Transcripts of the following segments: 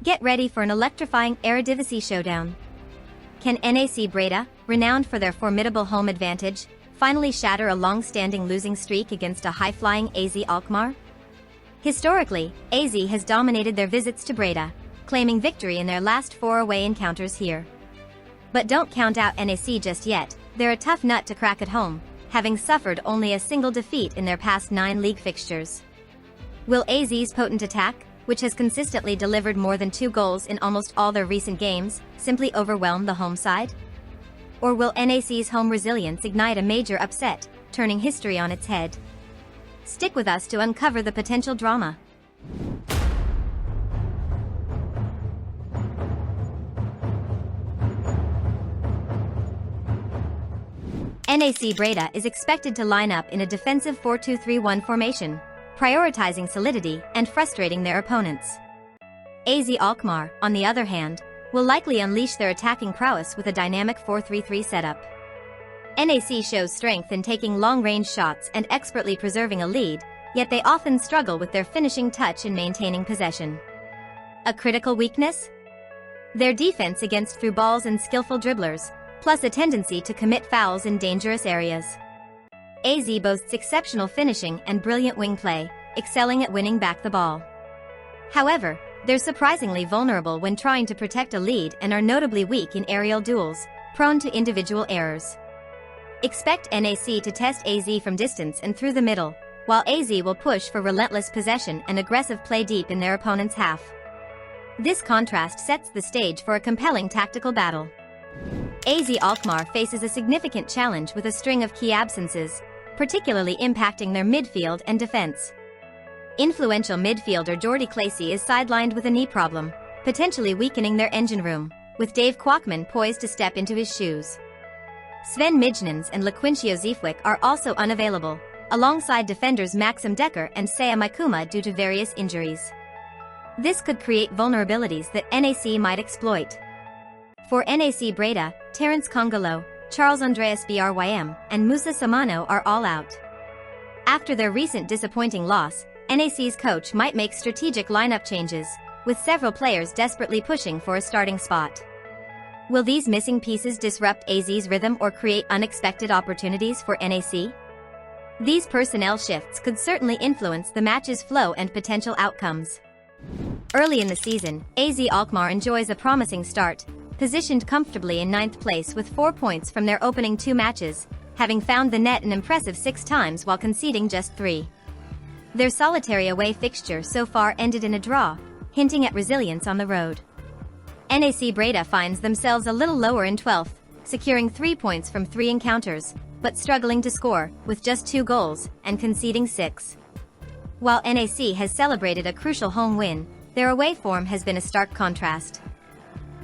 Get ready for an electrifying Eredivisie showdown. Can NAC Breda, renowned for their formidable home advantage, finally shatter a long-standing losing streak against a high-flying AZ Alkmaar? Historically, AZ has dominated their visits to Breda, claiming victory in their last 4 away encounters here. But don't count out NAC just yet. They're a tough nut to crack at home, having suffered only a single defeat in their past 9 league fixtures. Will AZ's potent attack, which has consistently delivered more than 2 goals in almost all their recent games, simply overwhelm the home side? Or will NAC's home resilience ignite a major upset, turning history on its head? Stick with us to uncover the potential drama. NAC Breda is expected to line up in a defensive 4-2-3-1 formation, prioritizing solidity and frustrating their opponents. AZ Alkmaar, on the other hand, will likely unleash their attacking prowess with a dynamic 4-3-3 setup. NAC shows strength in taking long-range shots and expertly preserving a lead, yet they often struggle with their finishing touch and maintaining possession. A critical weakness? Their defense against through balls and skillful dribblers, plus a tendency to commit fouls in dangerous areas. AZ boasts exceptional finishing and brilliant wing play, excelling at winning back the ball. However, they're surprisingly vulnerable when trying to protect a lead and are notably weak in aerial duels, prone to individual errors. Expect NAC to test AZ from distance and through the middle, while AZ will push for relentless possession and aggressive play deep in their opponent's half. This contrast sets the stage for a compelling tactical battle. AZ Alkmaar faces a significant challenge with a string of key absences, particularly impacting their midfield and defense. Influential midfielder Jordi Clacy is sidelined with a knee problem, potentially weakening their engine room, with Dave Kwakman poised to step into his shoes. Sven Mijnans and Lequincio Zifwick are also unavailable, alongside defenders Maxim Dekker and Saya Maikuma due to various injuries. This could create vulnerabilities that NAC might exploit. For NAC Breda, Terence Congolo, Charles Andreas Brym, and Musa Samano are all out. After their recent disappointing loss, NAC's coach might make strategic lineup changes, with several players desperately pushing for a starting spot. Will these missing pieces disrupt AZ's rhythm or create unexpected opportunities for NAC? These personnel shifts could certainly influence the match's flow and potential outcomes. Early in the season, AZ Alkmaar enjoys a promising start, positioned comfortably in 9th place with 4 points from their opening 2 matches, having found the net an impressive 6 times while conceding just 3. Their solitary away fixture so far ended in a draw, hinting at resilience on the road. NAC Breda finds themselves a little lower in 12th, securing 3 points from 3 encounters, but struggling to score, with just 2 goals, and conceding 6. While NAC has celebrated a crucial home win, their away form has been a stark contrast.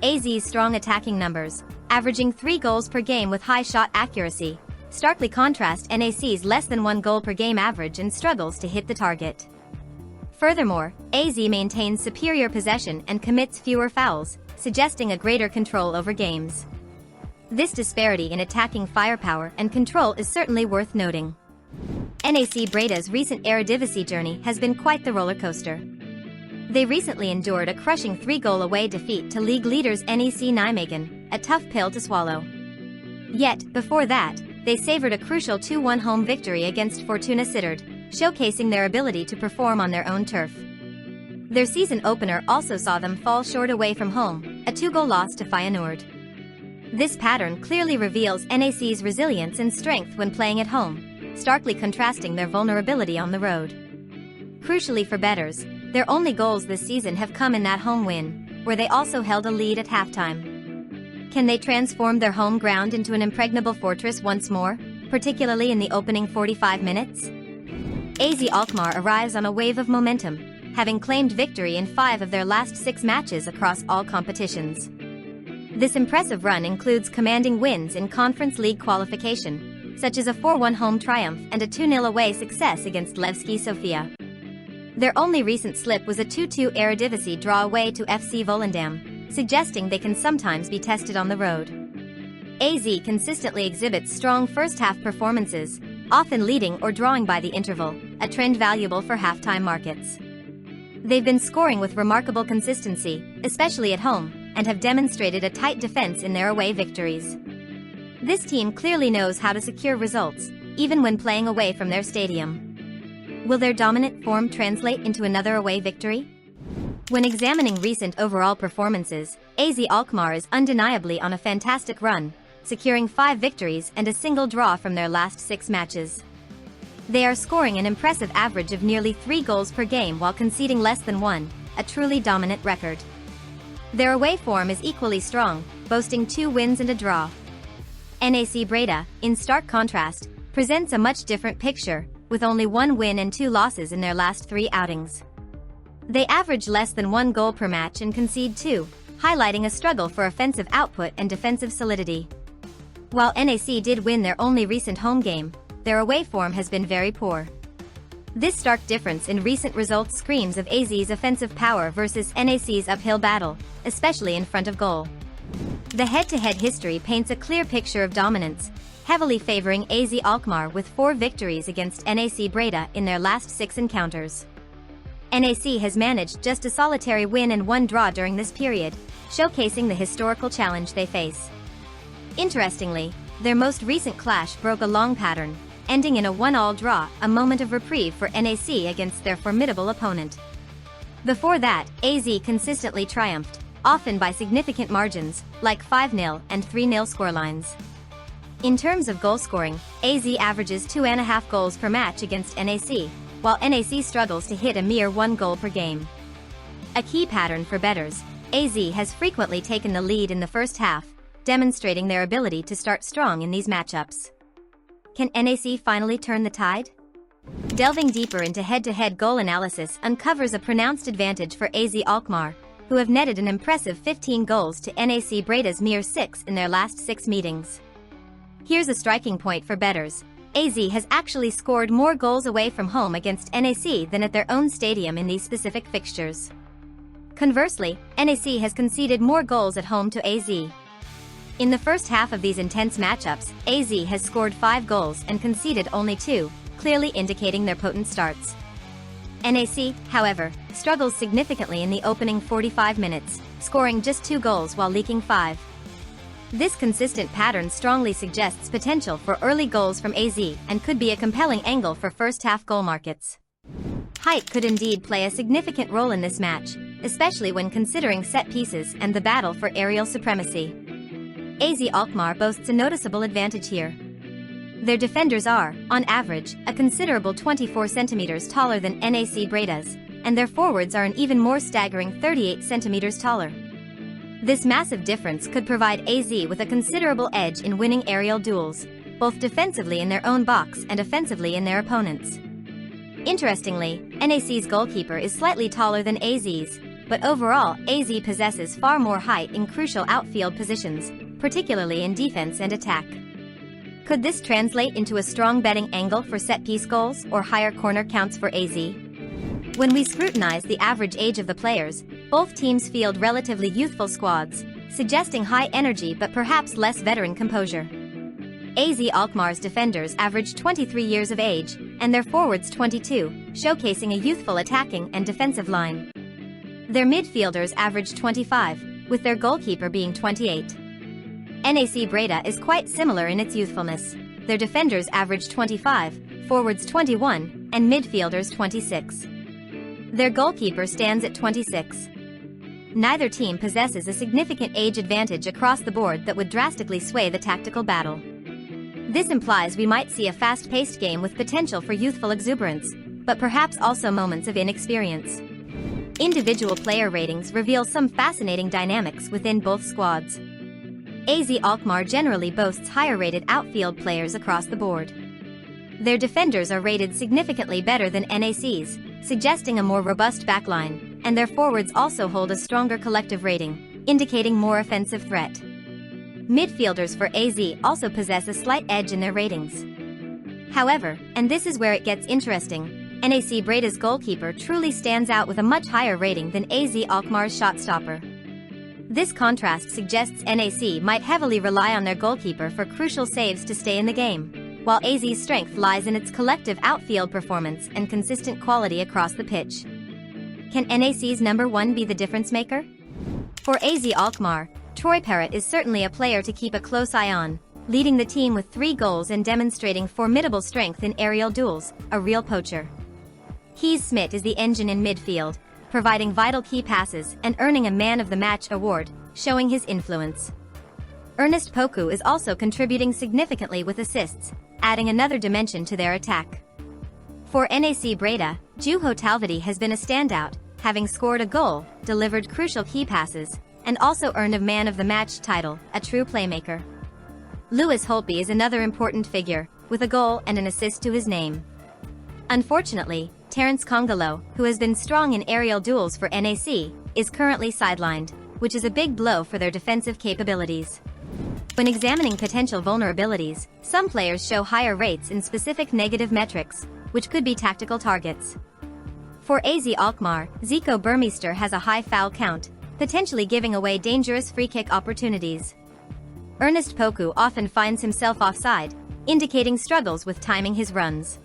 AZ's strong attacking numbers, averaging 3 goals per game with high shot accuracy, starkly contrast NAC's less than 1 goal per game average and struggles to hit the target. Furthermore, AZ maintains superior possession and commits fewer fouls, suggesting a greater control over games. This disparity in attacking firepower and control is certainly worth noting. NAC Breda's recent Eredivisie journey has been quite the roller coaster. They recently endured a crushing 3-goal away defeat to league leaders NEC Nijmegen, a tough pill to swallow. Yet, before that, they savored a crucial 2-1 home victory against Fortuna Sittard, showcasing their ability to perform on their own turf. Their season opener also saw them fall short away from home, a 2-goal loss to Feyenoord. This pattern clearly reveals NAC's resilience and strength when playing at home, starkly contrasting their vulnerability on the road. Crucially for bettors, their only goals this season have come in that home win, where they also held a lead at halftime. Can they transform their home ground into an impregnable fortress once more, particularly in the opening 45 minutes? AZ Alkmaar arrives on a wave of momentum, having claimed victory in 5 of their last 6 matches across all competitions. This impressive run includes commanding wins in Conference League qualification, such as a 4-1 home triumph and a 2-0 away success against Levski Sofia. Their only recent slip was a 2-2 Eredivisie draw away to FC Volendam, suggesting they can sometimes be tested on the road. AZ consistently exhibits strong first-half performances, often leading or drawing by the interval, a trend valuable for halftime markets. They've been scoring with remarkable consistency, especially at home, and have demonstrated a tight defense in their away victories. This team clearly knows how to secure results, even when playing away from their stadium. Will their dominant form translate into another away victory? When examining recent overall performances, AZ Alkmaar is undeniably on a fantastic run, securing 5 victories and a single draw from their last 6 matches. They are scoring an impressive average of nearly 3 goals per game while conceding less than 1, a truly dominant record. Their away form is equally strong, boasting 2 wins and a draw. NAC Breda, in stark contrast, presents a much different picture, with only 1 win and 2 losses in their last 3 outings. They average less than 1 goal per match and concede 2, highlighting a struggle for offensive output and defensive solidity. While NAC did win their only recent home game, their away form has been very poor. This stark difference in recent results screams of AZ's offensive power versus NAC's uphill battle, especially in front of goal. The head-to-head history paints a clear picture of dominance, heavily favoring AZ Alkmaar with 4 victories against NAC Breda in their last 6 encounters. NAC has managed just a solitary win and 1 draw during this period, showcasing the historical challenge they face. Interestingly, their most recent clash broke a long pattern, ending in a 1-1 draw, a moment of reprieve for NAC against their formidable opponent. Before that, AZ consistently triumphed, often by significant margins, like 5-0 and 3-0 scorelines. In terms of goal scoring, AZ averages 2.5 goals per match against NAC, while NAC struggles to hit a mere 1 goal per game. A key pattern for bettors, AZ has frequently taken the lead in the first half, demonstrating their ability to start strong in these matchups. Can NAC finally turn the tide? Delving deeper into head-to-head goal analysis uncovers a pronounced advantage for AZ Alkmaar, who have netted an impressive 15 goals to NAC Breda's mere 6 in their last 6 meetings. Here's a striking point for bettors. AZ has actually scored more goals away from home against NAC than at their own stadium in these specific fixtures. Conversely, NAC has conceded more goals at home to AZ. In the first half of these intense matchups, AZ has scored 5 goals and conceded only 2, clearly indicating their potent starts. NAC, however, struggles significantly in the opening 45 minutes, scoring just 2 goals while leaking 5. This consistent pattern strongly suggests potential for early goals from AZ and could be a compelling angle for first-half goal markets. Height could indeed play a significant role in this match, especially when considering set pieces and the battle for aerial supremacy. AZ Alkmaar boasts a noticeable advantage here. Their defenders are, on average, a considerable 24 centimeters taller than NAC Breda's, and their forwards are an even more staggering 38 centimeters taller. This massive difference could provide AZ with a considerable edge in winning aerial duels, both defensively in their own box and offensively in their opponents. Interestingly, NAC's goalkeeper is slightly taller than AZ's, but overall, AZ possesses far more height in crucial outfield positions, particularly in defense and attack. Could this translate into a strong betting angle for set-piece goals or higher corner counts for AZ? When we scrutinize the average age of the players, both teams field relatively youthful squads, suggesting high energy but perhaps less veteran composure. AZ Alkmaar's defenders average 23 years of age, and their forwards 22, showcasing a youthful attacking and defensive line. Their midfielders average 25, with their goalkeeper being 28. NAC Breda is quite similar in its youthfulness. Their defenders average 25, forwards 21, and midfielders 26. Their goalkeeper stands at 26. Neither team possesses a significant age advantage across the board that would drastically sway the tactical battle. This implies we might see a fast-paced game with potential for youthful exuberance, but perhaps also moments of inexperience. Individual player ratings reveal some fascinating dynamics within both squads. AZ Alkmaar generally boasts higher-rated outfield players across the board. Their defenders are rated significantly better than NAC's, suggesting a more robust backline, and their forwards also hold a stronger collective rating, indicating more offensive threat. Midfielders for AZ also possess a slight edge in their ratings. However, and this is where it gets interesting, NAC Breda's goalkeeper truly stands out with a much higher rating than AZ Alkmaar's shot stopper. This contrast suggests NAC might heavily rely on their goalkeeper for crucial saves to stay in the game, while AZ's strength lies in its collective outfield performance and consistent quality across the pitch. Can NAC's number 1 be the difference maker? For AZ Alkmaar, Troy Parrott is certainly a player to keep a close eye on, leading the team with 3 goals and demonstrating formidable strength in aerial duels, a real poacher. Kees Smit is the engine in midfield, providing vital key passes and earning a Man of the Match award, showing his influence. Ernest Poku is also contributing significantly with assists, adding another dimension to their attack. For NAC Breda, Juho Talviti has been a standout, having scored a goal, delivered crucial key passes, and also earned a Man of the Match title, a true playmaker. Lewis Holtby is another important figure, with a goal and an assist to his name. Unfortunately, Terence Kongolo, who has been strong in aerial duels for NAC, is currently sidelined, which is a big blow for their defensive capabilities. When examining potential vulnerabilities, some players show higher rates in specific negative metrics, which could be tactical targets. For AZ Alkmaar, Zico Burmeister has a high foul count, potentially giving away dangerous free-kick opportunities. Ernest Poku often finds himself offside, indicating struggles with timing his runs.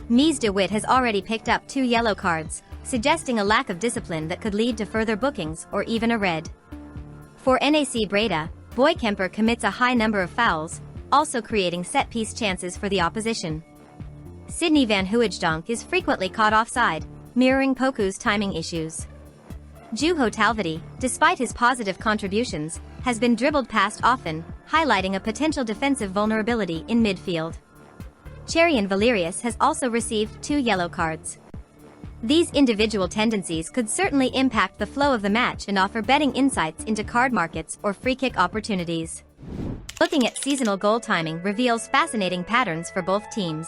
Mies de Wit has already picked up 2 yellow cards, suggesting a lack of discipline that could lead to further bookings or even a red. For NAC Breda, Boy Kemper commits a high number of fouls, also creating set-piece chances for the opposition. Sidney van Hooijdonk is frequently caught offside, mirroring Poku's timing issues. Juho Talviti, despite his positive contributions, has been dribbled past often, highlighting a potential defensive vulnerability in midfield. Cherian Valerius has also received 2 yellow cards. These individual tendencies could certainly impact the flow of the match and offer betting insights into card markets or free-kick opportunities. Looking at seasonal goal timing reveals fascinating patterns for both teams.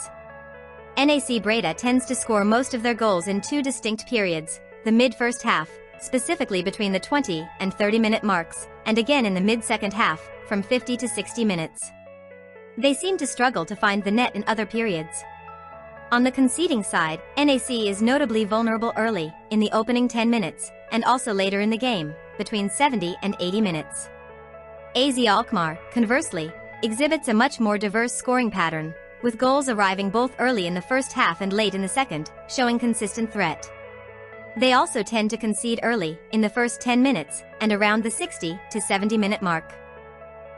NAC Breda tends to score most of their goals in 2 distinct periods, the mid-first half, specifically between the 20 and 30-minute marks, and again in the mid-second half, from 50 to 60 minutes. They seem to struggle to find the net in other periods. On the conceding side, NAC is notably vulnerable early, in the opening 10 minutes, and also later in the game, between 70 and 80 minutes. AZ Alkmaar, conversely, exhibits a much more diverse scoring pattern, with goals arriving both early in the first half and late in the second, showing consistent threat. They also tend to concede early, in the first 10 minutes, and around the 60 to 70-minute mark.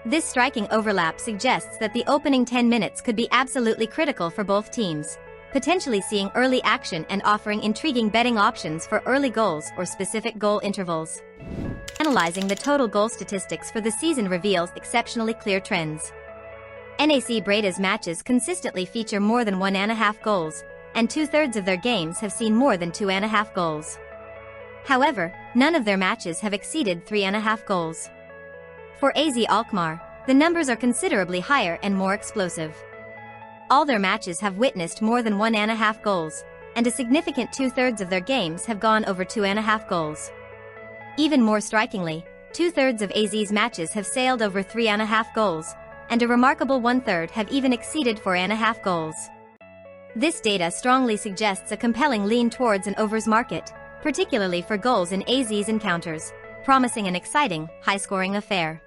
This striking overlap suggests that the opening 10 minutes could be absolutely critical for both teams, potentially seeing early action and offering intriguing betting options for early goals or specific goal intervals. Analyzing the total goal statistics for the season reveals exceptionally clear trends. NAC Breda's matches consistently feature more than 1.5 goals, and 2/3 of their games have seen more than 2.5 goals. However, none of their matches have exceeded 3.5 goals. For AZ Alkmaar, the numbers are considerably higher and more explosive. All their matches have witnessed more than 1.5 goals, and a significant 2/3 of their games have gone over 2.5 goals. Even more strikingly, 2/3 of AZ's matches have sailed over 3.5 goals, and a remarkable 1/3 have even exceeded 4.5 goals. This data strongly suggests a compelling lean towards an overs market, particularly for goals in AZ's encounters, promising an exciting, high-scoring affair.